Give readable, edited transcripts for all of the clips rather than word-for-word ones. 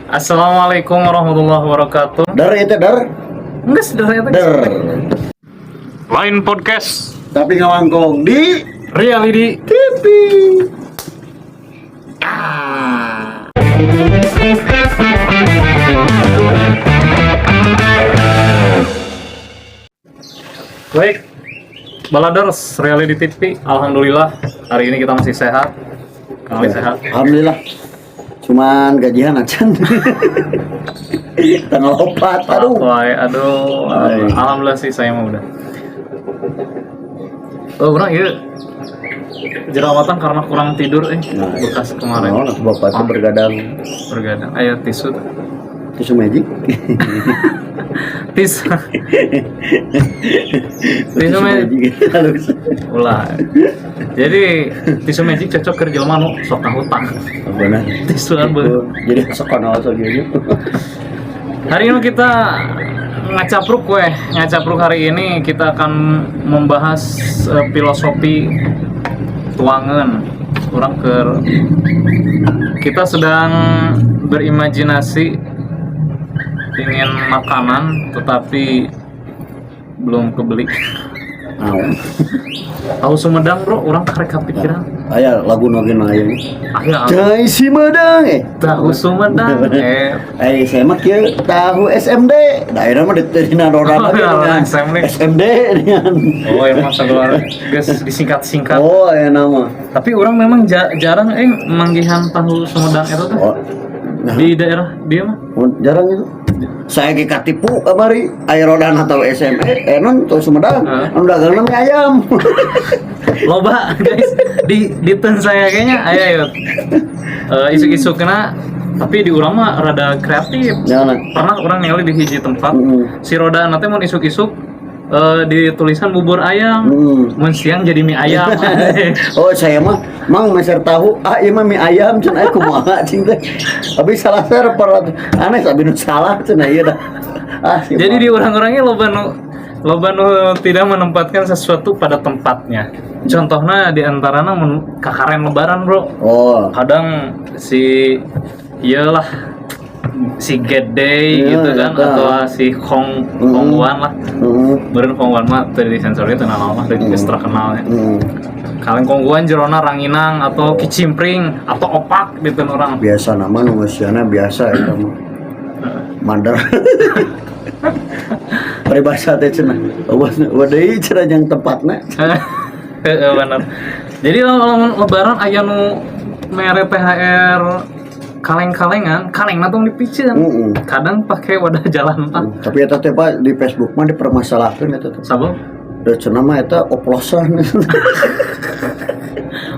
Assalamualaikum warahmatullahi wabarakatuh. Dar itu dar. Enggak sederhana. Dar. Lain podcast Tapi ngawangkong di Reality TV. Baik, Baladers Reality TV. Alhamdulillah hari ini kita masih sehat. Kami sehat. Alhamdulillah. Cuman gajian acan. Tanggal 4. Aduh. Aduh. Alhamdulillah sih saya mah udah. Oh, orang iya jerawatan karena kurang tidur bekas kemarin. Oh, bapak tuh bergadang. Ayo tisu. Tisu magic. Tisu magic. Ulah. Jadi tisu magic cocok ke jelema nu sok kahutang. Benar. Tisu abeuh. Jadi sok kenal sok gitu. Hari ini kita ngacapruk hari ini kita akan membahas filosofi tuangan orang kita sedang berimajinasi ingin makanan tetapi belum kebeli. Tahu Sumedang bro, orang karek kepikiran. Aya lagu nogen aya. Cai Sumedang tahu Sumedang. Saya mah kieu tahu SMD. Daerah mah deterina dorang SMD dengan. Oh, emang saluran geus disingkat-singkat. Oh, aya nama. Tapi orang memang jarang manggihan tahu Sumedang eta teh. Oh. Di daerah dia mah Jarang itu. Saya ge katipu kamari aya rodana tahu SME non tahu Sumedang. Anu dagangna mie ayam. Loba guys di ten saya kayaknya ayo isuk-isuk kena tapi di urang mah rada kreatif. Pernah orang ningali di hiji tempat si roda nanti mau isuk-isuk di tulisan bubur ayam, mun siang jadi mie ayam. Oh saya mah mang meser tahu ieu mah mie ayam cenah kumaha cing teh. Abi salah ser aneh abi nu salah cenah ieu dah. Jadi di orang-orangnya loba nu tidak menempatkan sesuatu pada tempatnya. Contohnya di antaranya kakaren lebaran, Bro. Oh. Kadang si Gede gitu kan atau si Kongwan lah. Beureun Kongwan mah teu disensor itu nama mah geus terkenal ya. Kaleng Kongwan jerona ranginang atau kicimpring atau opak gitu orang. Biasa nama nu meusiana biasa eta mah. Mandar. Peribahasa teh cenah. Deui cenah yang tempatna. Heeh bener. Jadi lamun lebaran aya nu mere THR kaleng-kalengan tuh dipicen. Kadang pakai wadah jalan tah. Tapi eta teh Pak di Facebook mah dipermasalahkeun eta teh. Sabab? Da cenah mah eta oplosan.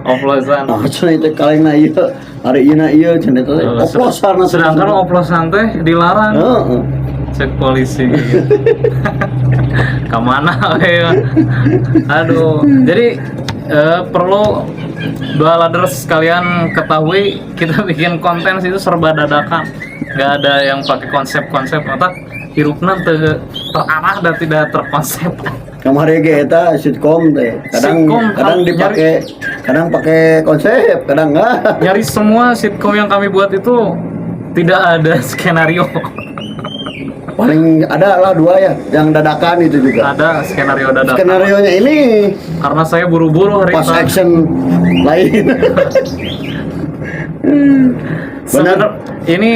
Oplosan. Nah, cenah itu kalengna ieu, hari ieu ieu cenah teh oplosan. Sedangkan oplosan teh dilarang. Heeh. Cek polisi. Kemana we? Aduh. Jadi perlu dua laders sekalian ketahui kita bikin konten itu serba dadakan, nggak ada yang pakai konsep otak hirupna terarah dan tidak terkonsep. Kamari ge eta sitkom teh kadang dipakai kadang pakai konsep kadang enggak. Nyaris semua sitkom yang kami buat itu tidak ada skenario. Paling ada lah 2 ya yang dadakan itu juga. Ada skenario dadakan. Skenarionya ini karena saya buru-buru hari pas action lain. Benar. Ini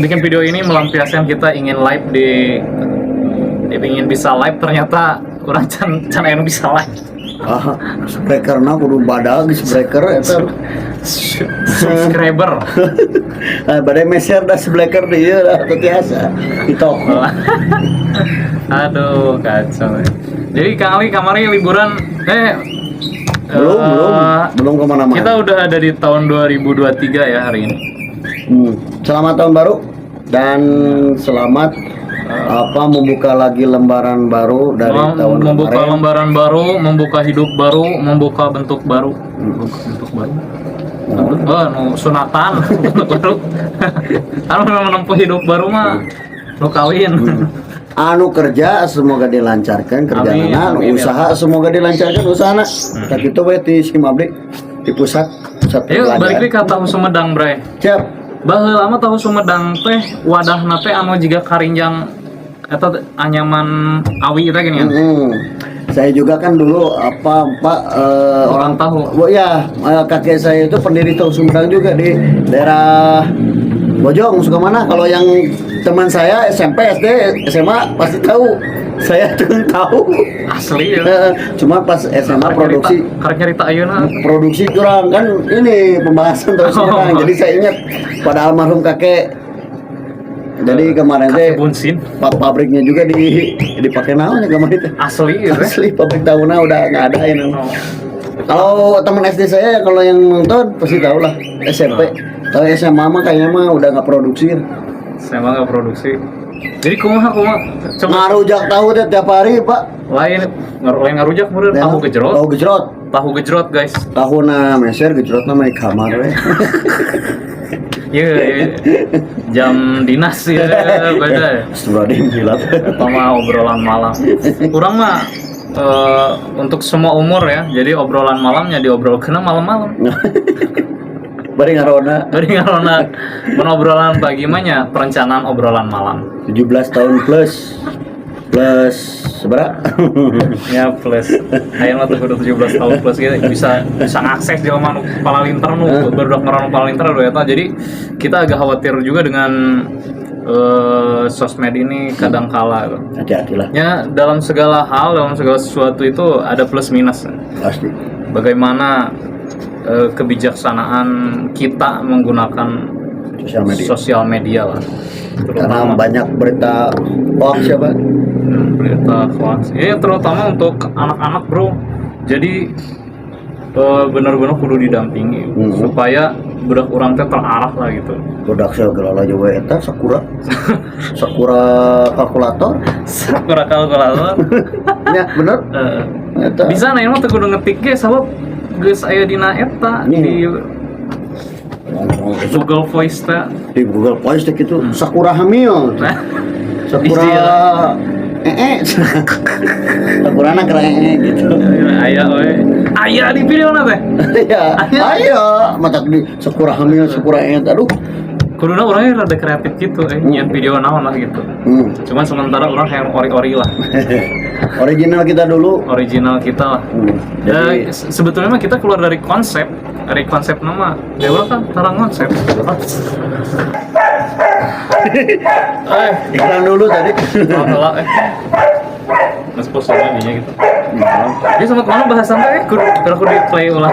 bikin video ini melampiaskan kita ingin live ingin bisa live, ternyata kurang can anu bisa live. Subscriberna kudu badag subscriber eta. Subscriber. Badai meser da subscriber dia lah biasa. TikTok. Aduh, kacau. Jadi kali kamari liburan belum kemana-mana. Kita udah ada di tahun 2023 ya hari ini. Selamat tahun baru dan selamat membuka lagi lembaran baru dari tahun membuka kemarin. Lembaran baru, membuka hidup baru, membuka bentuk baru. Bentuk baru. Sunatan bentuk baru. Kalau memang menempuh hidup baru mah lu kawin. Anu kerja semoga dilancarkan kerjana, usaha semoga dilancarkan usahana. Tak itu we ti Skim Abdi di pusat Yuk balik lagi ke tahu Sumedang, Bray. Siap. Baheula lama tahu Sumedang teh wadahna teh anu jiga karinjang eta anyaman awi teh gini ya. Saya juga kan dulu Pak Orang tahu. Oh ya, kakek saya itu pendiri tahu Sumedang juga di daerah Bojong, suka mana? Kalau yang teman saya SMP, SD, SMA pasti tahu. Saya tuh tahu. Asli ya. Cuma pas SMA produksi Karena ayeuna produksi kurang kan ini pembahasan terus Sumedang. Jadi saya ingat pada almarhum kakek. Jadi kemarin teh bunsin pabriknya juga dipakai naonnya kemarin teh. asli ya. Asli pabrik tahunan udah nggak ada ini. Kalau teman SD saya kalau yang nonton pasti tahu lah SMP. Kalau SMA mah kayaknya mah udah nggak produksi. Saya mah nggak produksi. Jadi kumaha coba Ngarujak tahu deh tiap hari Pak. lain ngarujak meureun tahu gejrot. Tahu gejrot. Tahu gejrot guys. Tahu na meser gejrot na di kamar we. Iya, jam dinas ya beda. Astagfirullahaladzim gila. Sama obrolan malam. Kurang mah untuk semua umur ya. Jadi obrolan malamnya diobrolkeun malam-malam. Bari ngarona Dari ngarona menobrolan pagi mah nya perencanaan obrolan malam. 17 tahun plus seberapa? Ya plus. Aya mah tuh kudu 17 tahun plus gitu bisa ngakses jelema nu palalinter nu barudak ngaran palalinter eta. Jadi kita agak khawatir juga dengan sosmed ini kadang kala gitu. Hati-hati lah. Ya dalam segala hal, dalam segala sesuatu itu ada plus minus. Pasti. Bagaimana kebijaksanaan kita menggunakan sosial media lah. Karena banyak berita hoax ya Pak. Berita hoax. Ya terutama untuk anak-anak bro. Jadi benar-benar kudu didampingi supaya budak orang teh terarah lah gitu. Budak segala juga eta sakura kalkulator. Sakura kalkulator. Ya bener. Eta. Bisa nah mah teh kudu ngetik ge sabab geus aya dina eta di Google Voice teh. Di Google Voice teh gitu sakura hamil. Sakura Sakura anak keren gitu. Aya we. Aya di video na teh. Iya. Ayo, matak di sakura hamil, sakura aduh. Kuduna orangnya rada kreatif gitu, nyian video naon lah gitu. Cuman sementara orang yang ori-ori lah. Original kita dulu. Original kita lah. Jadi sebetulnya mah kita keluar dari konsep nama. Dewa kan tarang konsep. Iklan dulu tadi. Kalau Mas posnya gitu. Jadi sempat mana bahasan teh kudu di play ulah.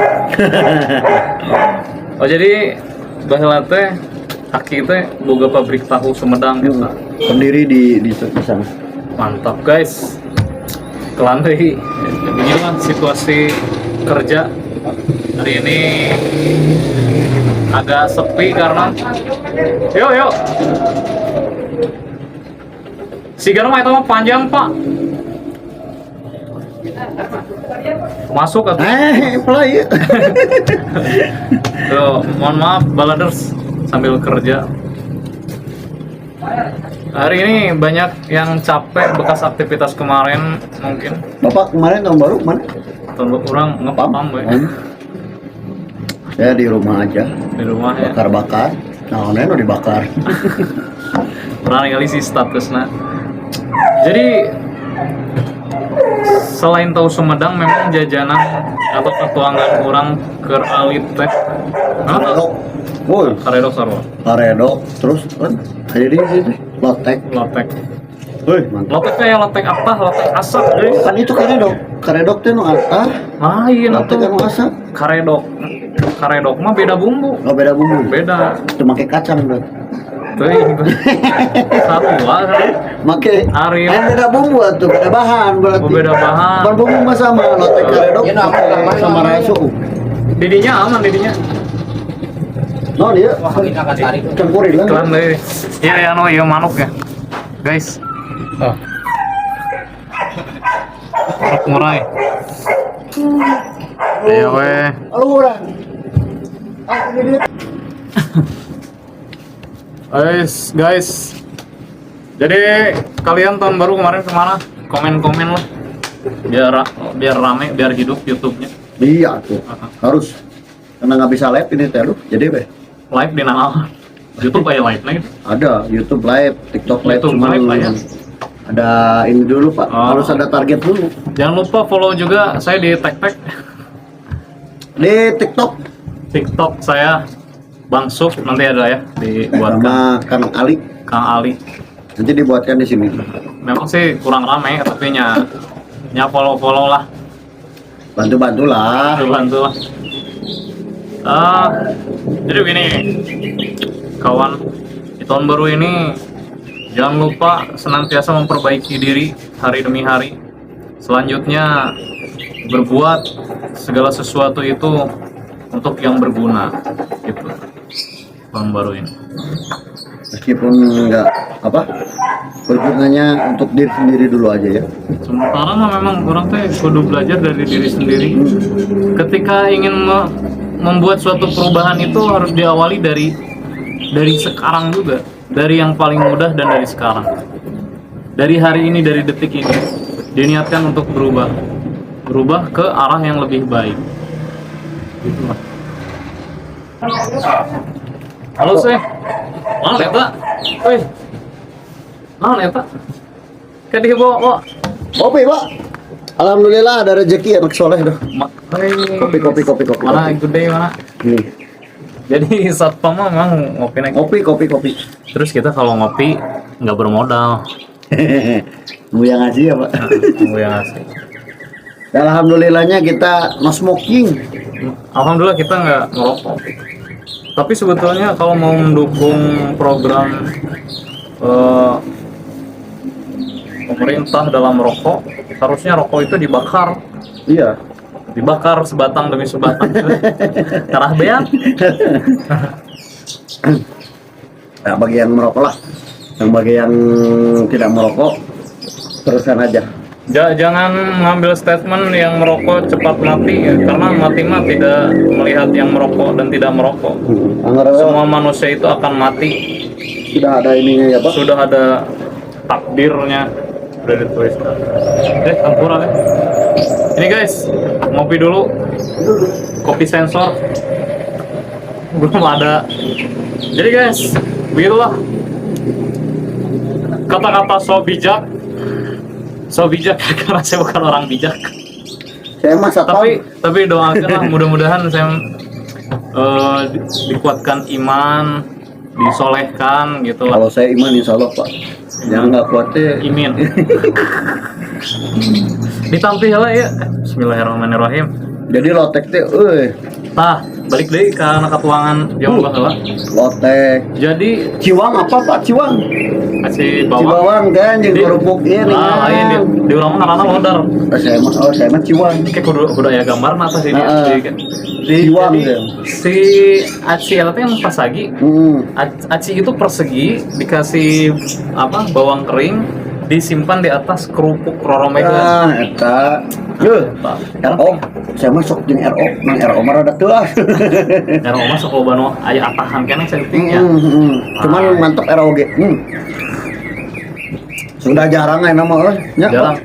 Oh jadi baheula teh Aki teh boga pabrik tahu Sumedang gitu. Pendiri di sana. Mantap guys. Kelan deui. Beginilah situasi kerja hari ini agak sepi karena yuk sigana mah itu mah panjang pak masuk atau play. Tuh, mohon maaf baladers sambil kerja hari ini banyak yang capek bekas aktivitas kemarin mungkin. Bapak kemarin tahun baru mana? Tahun orang ngepam we. Saya di rumah aja. Di rumah ya. Bakar-bakar. Nah, ono dibakar. Pernah kali sih statusnya. Jadi selain tahu Sumedang memang jajanan atau petualangan orang ke alit teh. Karedok. Woi, Karedok sarua. karedok terus kan jadi gitu. Lotek. Woi, mantap. Lotek kayak lotek apa? Lotek asap deh. Kan itu karedok. Karedok teh nu Lain lotek tuh. anu asap. Karedok mah beda bumbu. Oh, beda bumbu. Beda. Itu make kacang bro. Tuh satu lah kan. Make Ari. beda bumbu atuh, beda bahan berarti. Oh, beda bahan. Bukan bumbu mah sama, lotek karedok sama rasa suku. Didinya aman didinya. No dia. Campurin lah. Kelan deh. Iya ya no iya manuk ya. Guys. Oh. Manuk murai. Iya weh. Halo orang. Aku ini Guys. Jadi kalian tahun baru kemarin kemana? Komen-komen lah. Biar rame, biar hidup YouTube-nya. iya tuh. Harus karena nggak bisa live ini teh, jadi be. Live di nama YouTube aja live nih. Ada YouTube live, TikTok live, YouTube cuman live lah ya. ada ini dulu Pak, Oh. harus ada target dulu. Jangan lupa follow juga saya di TikTok. Di TikTok TikTok saya Bang Suf, nanti ada ya dibuatkan. sama Kang Ali, Kang Ali. nanti dibuatkan di sini. Memang sih kurang ramai tapi nya follow lah. Bantu-bantulah. Bantu lah. Jadi begini kawan, di tahun baru ini jangan lupa senantiasa memperbaiki diri hari demi hari. Selanjutnya berbuat segala sesuatu itu untuk yang berguna gitu tahun baru ini. Meskipun nggak apa, bergunanya untuk diri sendiri dulu aja ya. Sementara mah memang orang teh kudu belajar dari diri sendiri. Ketika ingin membuat suatu perubahan itu harus diawali dari sekarang juga, dari yang paling mudah dan dari sekarang. Dari hari ini, dari detik ini diniatkan untuk berubah ke arah yang lebih baik. Gitu lah. Halo sih, mana eta? Wih, mana eta? Kadih bawa. Kopi Pak, alhamdulillah ada rezeki anak soleh dah. Kopi. Mana gede mana? Nih, Jadi satpam mah memang ngopi naik. kopi. Terus kita kalau ngopi nggak bermodal. Mau yang ngasih ya Pak. Yang asli. Dan alhamdulillahnya kita no smoking. Alhamdulillah kita nggak ngerokok. Tapi sebetulnya kalau mau mendukung program pemerintah dalam merokok, harusnya rokok itu dibakar. Iya. Dibakar sebatang demi sebatang. Karah beak. Nah, bagi yang merokok lah. Yang bagi yang tidak merokok, teruskan aja. Jangan mengambil statement yang merokok cepat mati ya, karena mati mah tidak melihat yang merokok dan tidak merokok. Semua manusia itu akan mati. Sudah ada ininya ya Pak. Sudah ada takdirnya, sudah dituliskan. Ampura deh. Ini guys, ngopi dulu. Kopi sensor belum ada. Jadi guys, begitulah kata-kata so bijak karena saya bukan orang bijak. Saya mah satpam. Tapi doakanlah mudah-mudahan saya dikuatkan iman, disolehkan gitu lah. Kalau saya iman insya Allah Pak. Yang nggak kuatnya Imin. Ditampil lah ya. Bismillahirrahmanirrahim. jadi lotek teh, Balik deh ke anak katuangan jauh banget. lotek. Jadi Ciwang apa Pak? Ciwang. kasih bawang. Ciwang kan yang Di- kerupuk ini. Lain di orang mana karena modar. Saya mah Ciwang. Kayak kudu aya gambar atas ini. Kan. Ciwang Jadi, kan. si aci itu yang pasagi. Aci itu persegi dikasih bawang kering, disimpan di atas kerupuk roromegan. Eta. RO. Saya masuk jeung RO. Nang RO mah rada teuah. Karena oma sok loba nu aya atahan keneh settingnya. Cuman mantep RO ge. Sudah jarang ya nama Jarang.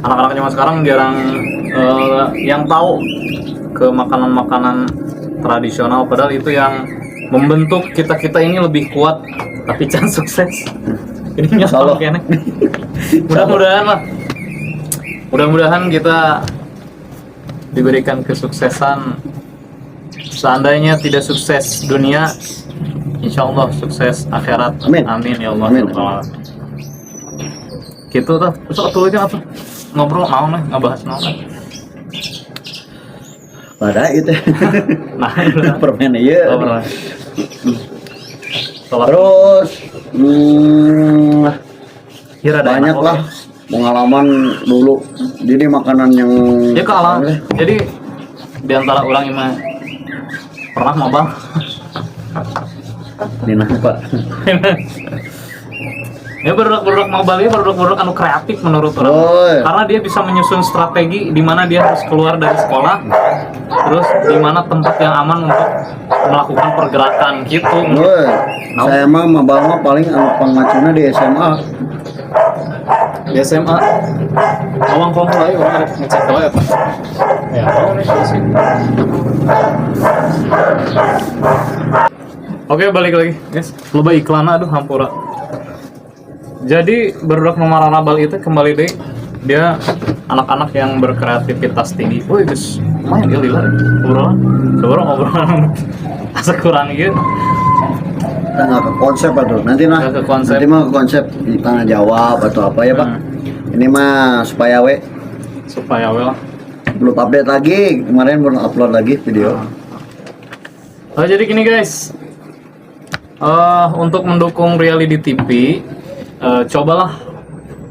Anak-anak zaman sekarang jarang yang tahu ke makanan-makanan tradisional, padahal itu yang membentuk kita ini lebih kuat, tapi jangan sukses. Ini nyesal kayaknya. Mudah-mudahan kita diberikan kesuksesan. Seandainya tidak sukses dunia, insya Allah sukses akhirat. Amin ya Allah. Amin. Gitu tuh. Terus tulisnya apa? Ngobrol naon ngebahas naon. Pada itu. Nah, Permen ieu. Terus Terus banyak lah pengalaman dulu. Jadi makanan yang ya kalah. Jadi di antara orang yang pernah mabang Nina Pak. ya produk mobilnya produk anu kreatif menurut orang. Karena dia bisa menyusun strategi di mana dia harus keluar dari sekolah, terus di mana tempat yang aman untuk melakukan pergerakan gitu. Saya mah mabang paling anu pangacuna di SMA. Di SMA awang kongko aja orang ngecek kalau ya Pak. Ya, Indonesia sih. Oke, balik lagi, guys. Loba iklan aduh hampura. Jadi berdak nomor Rabal itu kembali deh, dia anak-anak yang berkreativitas tinggi. Woi guys, main dia lila obrolan asa kurang gitu. Kita nggak ke konsep atau nanti nah Nggak ke konsep. nanti mah ke konsep tanya jawab atau apa ya Pak. Ini mah supaya well. belum update lagi, kemarin belum upload lagi video. Jadi gini guys, untuk mendukung reality TV, cobalah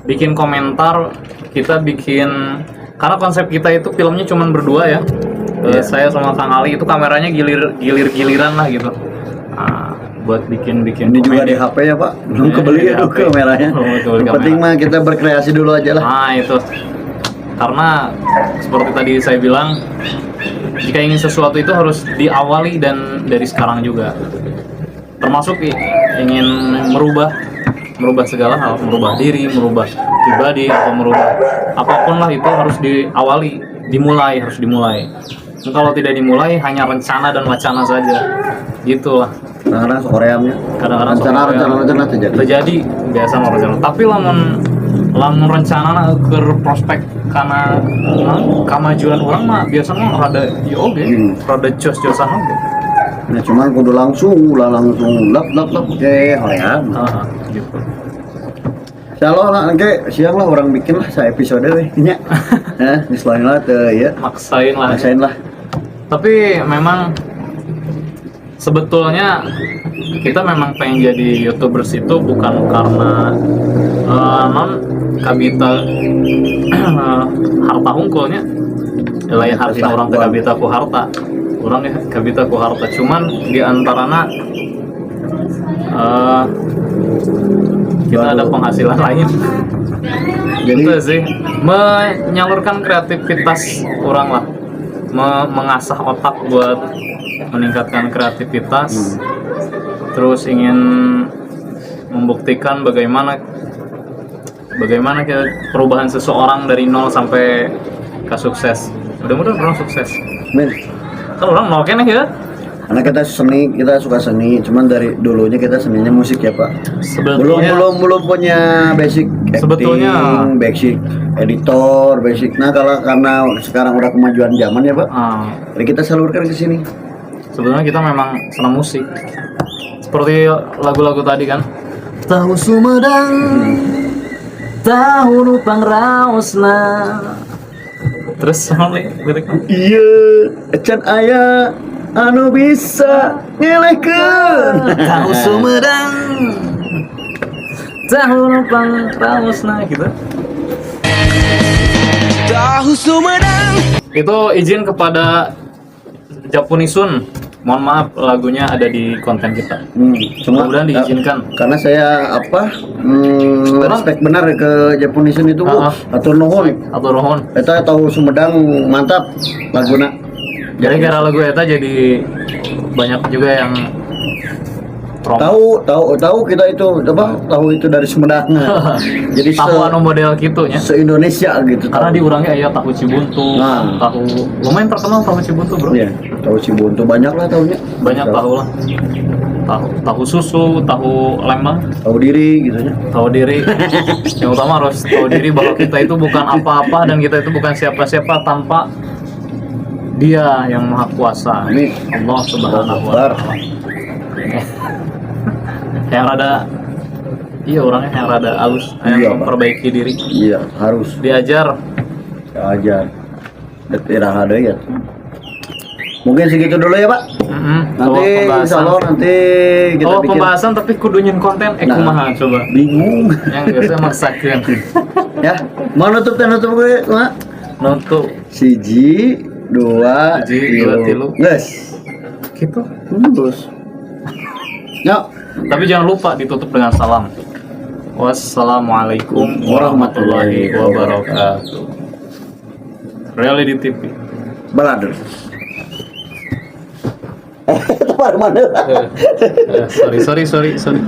bikin komentar. Kita bikin, karena konsep kita itu filmnya cuma berdua ya. Saya sama Kang Ali itu kameranya gilir-giliran lah gitu. Buat bikin Ini juga di HP ya Pak, belum kebeli ya kameranya. Yang penting mah kita berkreasi dulu aja lah. Nah itu, karena seperti tadi saya bilang, jika ingin sesuatu itu harus diawali dan dari sekarang juga. Termasuk ingin merubah segala hal, merubah diri, merubah pribadi, atau merubah apapun lah, itu harus harus dimulai. Dan kalau tidak dimulai, hanya rencana dan wacana saja, gitulah. Kadang-kadang soreamnya. Rencana terjadi biasa mau rencana. Tapi lamun rencana ke prospek karena kemajuan orang mah biasanya rada rada jos-josan oge. Nah cuman kudu langsung lap hoream. Gitu. Insyaallah lah engke siang lah orang bikin lah saya episode we nya. Dislain lah teh ya. Maksain lah. Tapi memang sebetulnya kita memang pengen jadi YouTubers itu bukan karena kabita harta hungkulnya. Lain harta orang teh kabita ku harta. Orang ya kabita ku harta, cuman di antarana kita ada penghasilan lain. Jadi itu sih menyalurkan kreativitas orang lah, mengasah otak buat meningkatkan kreativitas, terus ingin membuktikan bagaimana perubahan seseorang dari nol sampai ke sukses. Mudah-mudahan orang sukses. Men, kan orang mau kene ya. Karena kita suka seni, cuman dari dulunya kita seninya musik ya Pak. Sebetulnya belum punya basic acting, basic editor, basic. Nah karena sekarang udah kemajuan zaman ya Pak, jadi kita salurkan ke sini. Sebetulnya kita memang senang musik. Seperti lagu-lagu tadi kan. Tahu Sumedang, tahu Nupang Raosna. Terus sama liriknya. Iya, can aya anu bisa ngelehkeun. Tahu Sumedang, tahu Nupang Raosna gitu. Tahu Sumedang. Itu izin kepada Japunisun. Mohon maaf lagunya ada di konten kita. Cuma mudah diizinkan. Karena saya respect benar ke Japunisun itu Bu. Atur nuhun. Eta tahu Sumedang mantap laguna. Jadi gara lagu eta jadi banyak juga yang tahu kita itu apa? Tahu itu dari Sumedang. Jadi tahu anu model gitunya. Se-Indonesia gitu. Karena di urangnya aya tahu Cibuntu, tahu lumayan terkenal tahu Cibuntu, Bro. Iya, tahu Cibuntu banyak lah tahunya. Banyak tahu lah. Tahu susu, tahu Lembang, tahu diri gitu ya. Tahu diri. Yang utama harus tahu diri bahwa kita itu bukan apa-apa dan kita itu bukan siapa-siapa tanpa Dia yang Maha Kuasa. Amin. Allah Subhanahu wa taala. Yang rada orangnya yang rada halus, yang memperbaiki diri. Iya, harus diajar. Iraha deui ya. Mungkin segitu dulu ya Pak. Nanti insyaallah nanti kita bikin pembahasan tapi kudu nyen konten kumaha coba. Bingung. Yang biasa maksakeun. Ya, mau nutup gue, Mak. Nutup. 1 2 3. Guys. Gitu. Terus. Ya. Tapi jangan lupa ditutup dengan salam. Wassalamualaikum warahmatullahi wabarakatuh. Reality TV. Brother. Tepat mana? Sorry.